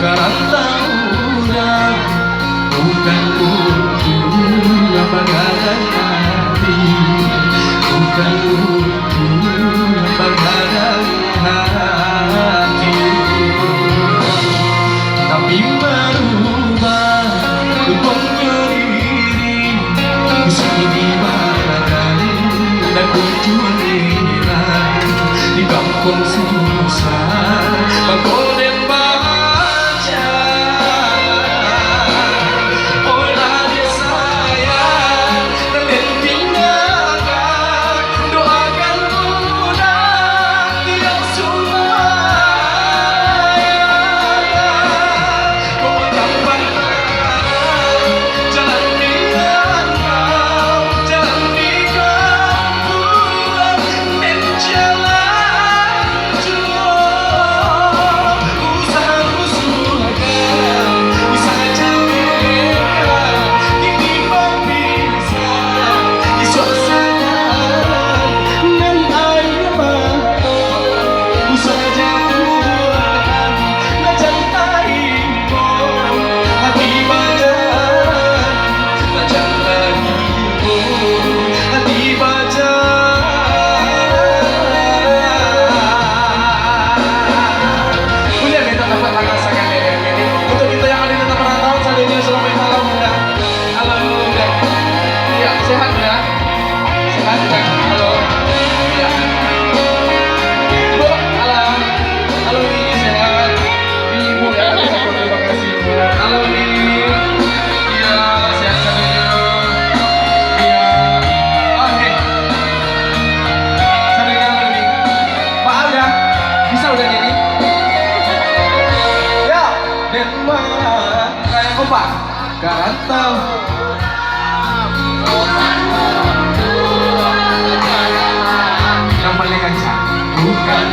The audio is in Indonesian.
Karantaunya bukan untuk bagadan hati, bukan untuk bagadan hati, tapi merubah rupanya diri sini badan dan tujuan nilai di kampung susah Pagoden baca. Oh adik sayang dan tinggalkan doakan mudah tiap supaya kau tampak jalan di rantau, jalan di kampung dan jalan jauh. Usaha usulkan, usaha jadikan kini berpisah di suasana dan air mata. Usaha jauhkan ngajak taimo hati badan, ngajak taimo hati badan. Punya kita dapat rasakan ini untuk kita yang ada di tempat perantauan saat ini. Assalamualaikum bunda. Halo bunda. Ya sehat ya. Sehat ya. Halo. Ya. Bu, halo. Halo ini sehat. Ibu ya. Terima kasih bu. Halo ini. Iya sehat saja. Iya. Oke. Sampai kapan lagi? Maaf ya. Bisa udah jadi. Dan kayak kompak karantau yang paling kencang bukan